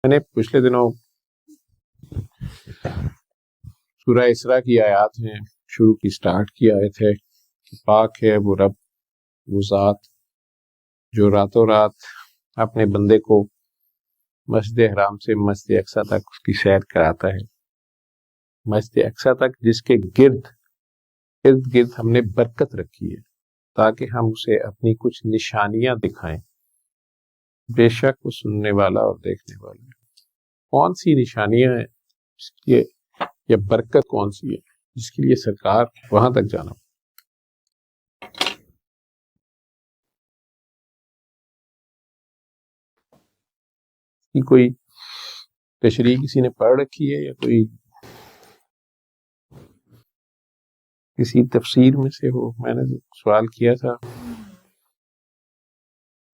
میں نے پچھلے دنوں سورہ اسراء کی آیات ہیں شروع کی سٹارٹ کی آئے تھے کہ پاک ہے وہ رب، وہ ذات جو راتوں رات اپنے بندے کو مسجد حرام سے مسجد اقصیٰ تک اس کی سیر کراتا ہے، مسجد اقصیٰ تک جس کے ارد گرد ہم نے برکت رکھی ہے تاکہ ہم اسے اپنی کچھ نشانیاں دکھائیں۔ بے شک وہ سننے والا اور دیکھنے والا ہے۔ کون سی نشانیاں ہیں اس کی یا برکت کون سی ہے جس کے لیے سرکار وہاں تک جانا؟ کی کوئی تشریح کسی نے پڑھ رکھی ہے یا کوئی کسی تفسیر میں سے ہو؟ میں نے سوال کیا تھا،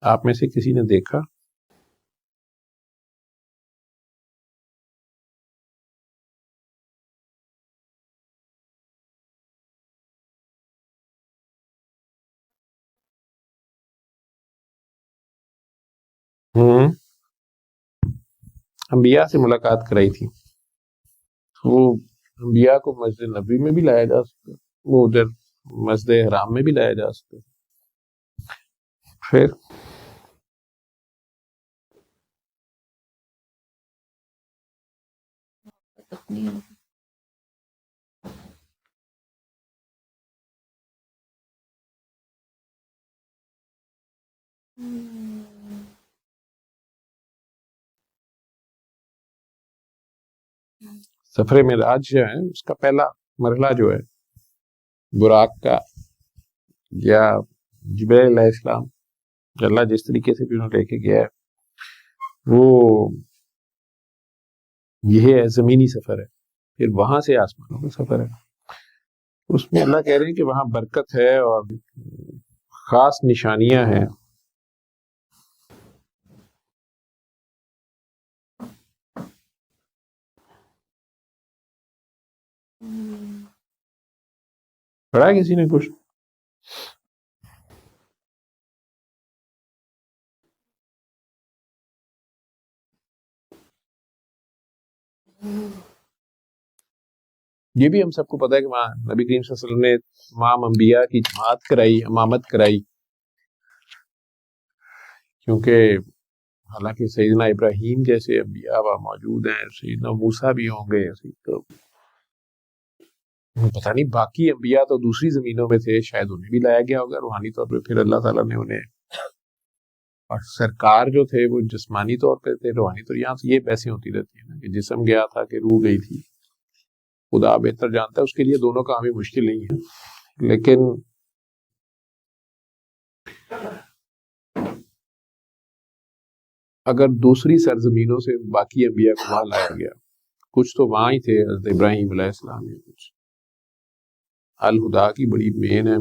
آپ میں سے کسی نے دیکھا؟ انبیاء سے ملاقات کرائی تھی، وہ انبیاء کو مسجد نبوی میں بھی لایا جا سکتا، وہ ادھر مسجد حرام میں بھی لایا جا سکتا۔ پھر سفر معراج جو ہے اس کا پہلا مرحلہ جو ہے براق کا یا جبرائیل علیہ السلام اللہ جس طریقے سے بھی انہوں لے کے گیا ہے وہ یہ ہے زمینی سفر ہے، پھر وہاں سے آسمانوں کا سفر ہے۔ اس میں اللہ کہہ رہے ہیں کہ وہاں برکت ہے اور خاص نشانیاں ہیں۔ پڑھا ہے کسی نے کچھ؟ یہ بھی ہم سب کو پتہ ہے کہ وہاں نبی کریم صلی اللہ علیہ وسلم نے تمام انبیاء کی جماعت کرائی، امامت کرائی، کیونکہ حالانکہ سیدنا ابراہیم جیسے انبیاء وہاں موجود ہیں، سیدنا موسیٰ بھی ہوں گے، تو پتہ نہیں باقی انبیاء تو دوسری زمینوں میں تھے، شاید انہیں بھی لایا گیا ہوگا روحانی طور پہ، پھر اللہ تعالیٰ نے انہیں، اور سرکار جو تھے وہ جسمانی طور پہ تھے، روحانی طور یہاں سے یہ بحثیں ہوتی رہتی ہیں نا کہ جسم گیا تھا کہ روح گئی تھی، خدا بہتر جانتا ہے، اس کے لیے دونوں کام ہی مشکل نہیں ہے، لیکن اگر دوسری سرزمینوں سے باقی انبیاء کو وہاں لایا گیا، کچھ تو وہاں ہی تھے، حضرت ابراہیم علیہ السلام میں کچھ الہدا کی بڑی مین ہے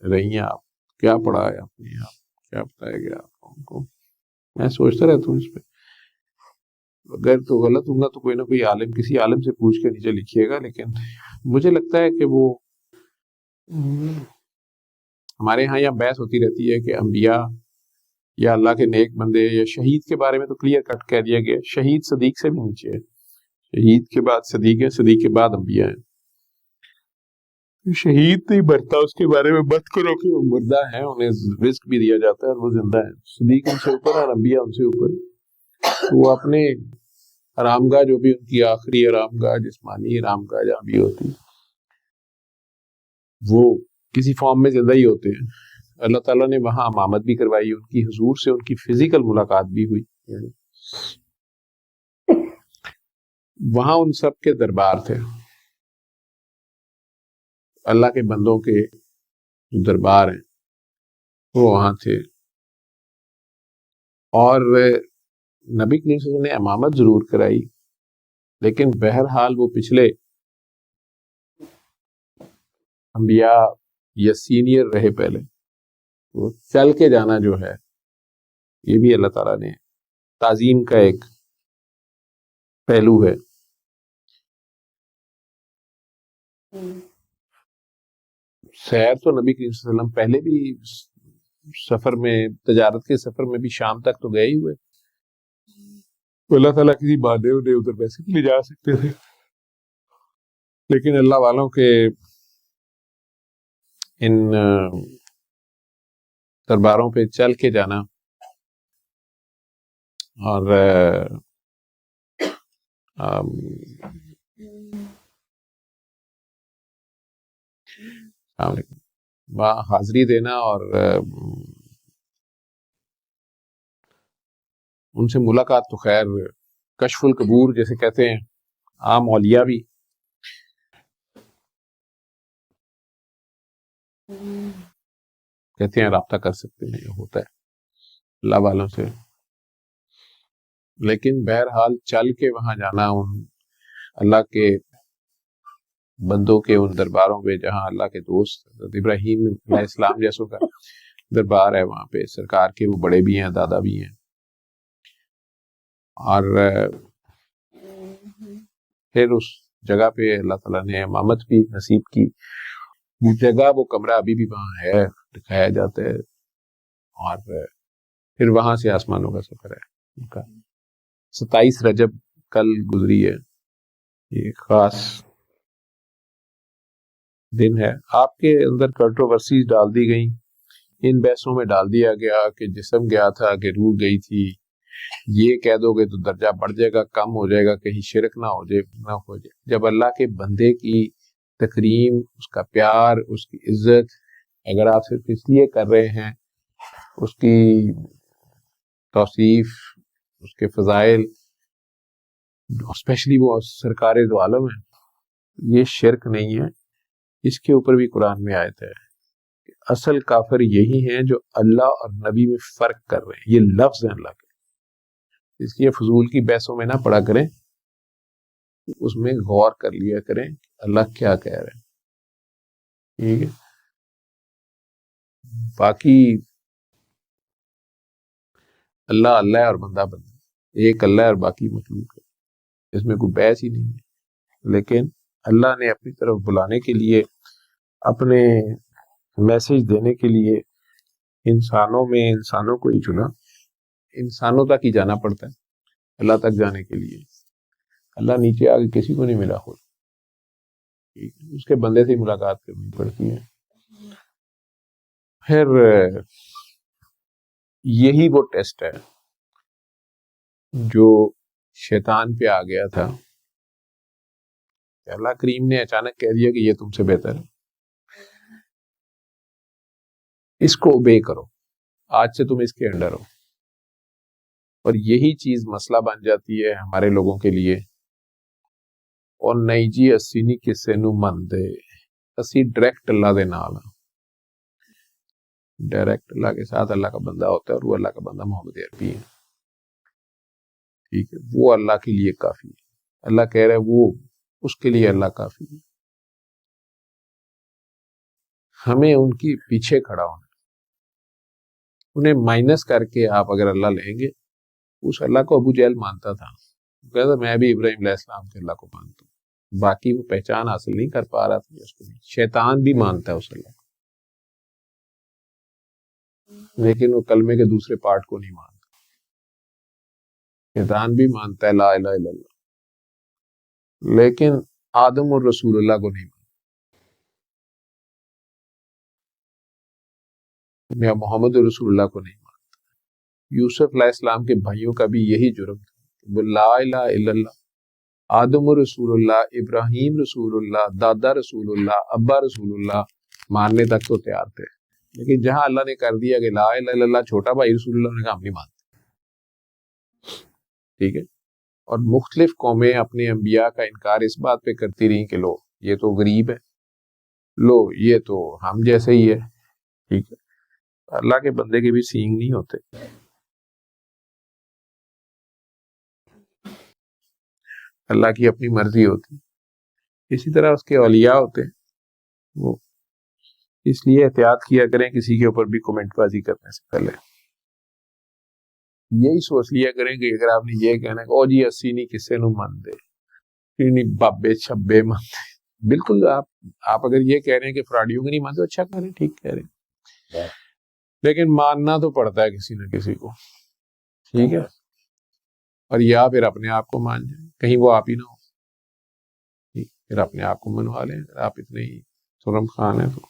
رہی ہیں۔ آپ کیا پڑھا ہے آپ نے، آپ کیا بتایا گیا آپ کو؟ میں سوچتا رہتا ہوں اس پہ، اگر تو غلط ہوں گا تو کوئی نہ کوئی عالم، کسی عالم سے پوچھ کے نیچے لکھیے گا، لیکن مجھے لگتا ہے کہ وہ ہمارے ہاں یہاں بحث ہوتی رہتی ہے کہ انبیاء یا اللہ کے نیک بندے یا شہید کے بارے میں تو کلیئر کٹ کہہ دیا گیا، شہید صدیق سے بھی نیچے ہے، شہید کے بعد صدیق ہے، صدیق کے بعد انبیاء ہیں۔ شہید نہیں مرتا، اس کے بارے میں مت کرو کہ وہ مردہ ہیں، انہیں رزق بھی دیا جاتا ہے اور وہ زندہ ہیں، صدیق ان سے اوپر اور انبیاء ان سے اوپر۔ وہ اپنے آرام گاہ جو بھی ان کی آخری آرام گاہ، جسمانی آرام گاہ جہاں بھی ہوتی، وہ کسی فارم میں زندہ ہی ہوتے ہیں۔ اللہ تعالیٰ نے وہاں امامت بھی کروائی، ان کی حضور سے ان کی فزیکل ملاقات بھی ہوئی، وہاں ان سب کے دربار تھے، اللہ کے بندوں کے جو دربار ہیں وہ وہاں تھے، اور نبی کریم صلی اللہ علیہ وسلم نے امامت ضرور کرائی، لیکن بہرحال وہ پچھلے انبیاء یا سینئر رہے پہلے، وہ چل کے جانا جو ہے یہ بھی اللہ تعالیٰ نے تعظیم کا ایک پہلو ہے۔ سیر تو نبی کریم صلی اللہ علیہ وسلم پہلے بھی سفر میں، تجارت کے سفر میں بھی شام تک تو گئے ہی ہوئے، تو اللہ تعالیٰ کسی بہانے انہیں ادھر ویسے بھی لے جا سکتے تھے، لیکن اللہ والوں کے ان درباروں پہ چل کے جانا اور وہاں حاضری دینا اور ان سے ملاقات تو خیر کشف القبور جیسے کہتے ہیں، عام اولیاء بھی کہتے ہیں رابطہ کر سکتے ہیں، یہ ہوتا ہے اللہ والوں سے، لیکن بہرحال چل کے وہاں جانا ان اللہ کے بندوں کے ان درباروں پہ جہاں اللہ کے دوست حضرت ابراہیم علیہ السلام جیسوں کا دربار ہے، وہاں پہ سرکار کے وہ بڑے بھی ہیں، دادا بھی ہیں، اور پھر اس جگہ پہ اللہ تعالیٰ نے امامت بھی نصیب کی، وہ جگہ وہ کمرہ ابھی بھی وہاں ہے، دکھایا جاتا ہے، اور پھر وہاں سے آسمانوں کا سفر ہے ان کا۔ 27 رجب کل گزری ہے، یہ خاص دن ہے۔ آپ کے اندر کنٹروورسیز ڈال دی گئیں، ان بحثوں میں ڈال دیا گیا کہ جسم گیا تھا کہ روح گئی تھی، یہ کہہ دو گے تو درجہ بڑھ جائے گا، کم ہو جائے گا، کہیں شرک نہ ہو جائے۔ جب اللہ کے بندے کی تکریم، اس کا پیار، اس کی عزت اگر آپ صرف اس لیے کر رہے ہیں، اس کی توصیف، اس کے فضائل، اسپیشلی وہ سرکار دو عالم ہے، یہ شرک نہیں ہے۔ اس کے اوپر بھی قرآن میں آیت ہے کہ اصل کافر یہی ہیں جو اللہ اور نبی میں فرق کر رہے ہیں، یہ لفظ ہیں اللہ کے، اس لیے فضول کی بحثوں میں نہ پڑا کریں، اس میں غور کر لیا کریں اللہ کیا کہہ رہے ہیں، ٹھیک ہے۔ باقی اللہ اللہ ہے اور بندہ بندہ، ایک اللہ ہے اور باقی مخلوق ہے، اس میں کوئی بحث ہی نہیں ہے، لیکن اللہ نے اپنی طرف بلانے کے لیے، اپنے میسج دینے کے لیے انسانوں میں انسانوں کو ہی چنا، انسانوں تک ہی جانا پڑتا ہے اللہ تک جانے کے لیے، اللہ نیچے آگے کسی کو نہیں ملا خود، اس کے بندے سے ملاقات کرنی پڑتی ہے۔ پھر یہی وہ ٹیسٹ ہے جو شیطان پہ آ گیا تھا، اللہ کریم نے اچانک کہہ دیا کہ یہ تم سے بہتر ہے، اس کو اوبے کرو، آج سے تم اس کے انڈر ہو، اور یہی چیز مسئلہ بن جاتی ہے ہمارے لوگوں کے لیے۔ اور نہیں جی اسی نہیں کسے نو مندے، اسی ڈائریکٹ اللہ دے نال، ڈائریکٹ اللہ کے ساتھ اللہ کا بندہ ہوتا ہے، اور وہ اللہ کا بندہ محمد عربی ہے، ٹھیک ہے، وہ اللہ کے لیے کافی ہے، اللہ کہہ رہا ہے وہ اس کے لیے اللہ کافی ہے، ہمیں ان کی پیچھے کھڑا ہونا، انہیں مائنس کر کے آپ اگر اللہ لیں گے، اس اللہ کو ابو جہل مانتا تھا، کہتا میں بھی ابراہیم علیہ السلام کے اللہ کو مانتا ہوں، باقی وہ پہچان حاصل نہیں کر پا رہا تھا اس کو، شیطان بھی مانتا ہے اس اللہ کو، لیکن وہ کلمے کے دوسرے پارٹ کو نہیں مانتا، شیطان بھی مانتا ہے لا الہ الا اللہ، لیکن آدم اور رسول اللہ کو نہیں مانتا، یا محمد رسول اللہ کو نہیں مانتا۔ یوسف علیہ السلام کے بھائیوں کا بھی یہی جرم تھا، وہ لا الہ الا اللہ، آدم رسول اللہ، ابراہیم رسول اللہ، دادا رسول اللہ، ابا رسول اللہ ماننے تک تو تیار تھے، لیکن جہاں اللہ نے کر دیا کہ لا الہ الا اللہ چھوٹا بھائی رسول اللہ نے کہا ہم نہیں مانتے، ٹھیک ہے۔ اور مختلف قومیں اپنے انبیاء کا انکار اس بات پہ کرتی رہیں کہ لو یہ تو غریب ہے، لو یہ تو ہم جیسے ہی ہے، ٹھیک ہے، اللہ کے بندے کے بھی سینگ نہیں ہوتے، اللہ کی اپنی مرضی ہوتی، اسی طرح اس کے اولیاء ہوتے ہیں، وہ اس لیے احتیاط کیا کریں کسی کے اوپر بھی کومنٹ بازی کرنے سے پہلے، یہی سوچ لیا کریں کہ اگر آپ نے یہ کہنا ہے کہ او جی اسی نہیں کسے نو مان دے، نہیں بابے چھبے مان دے، بالکل آپ اگر یہ کہہ رہے ہیں کہ فراڈیوں کو نہیں مانتے، اچھا کہہ رہے ہیں، ٹھیک کہہ رہے ہیں، لیکن ماننا تو پڑتا ہے کسی نہ کسی کو، ٹھیک ہے۔ اور یا پھر اپنے آپ کو مان جائیں، کہیں وہ آپ ہی نہ ہو، پھر اپنے آپ کو منوا لیں۔ اگر آپ اتنے ہی سرم خان ہیں تو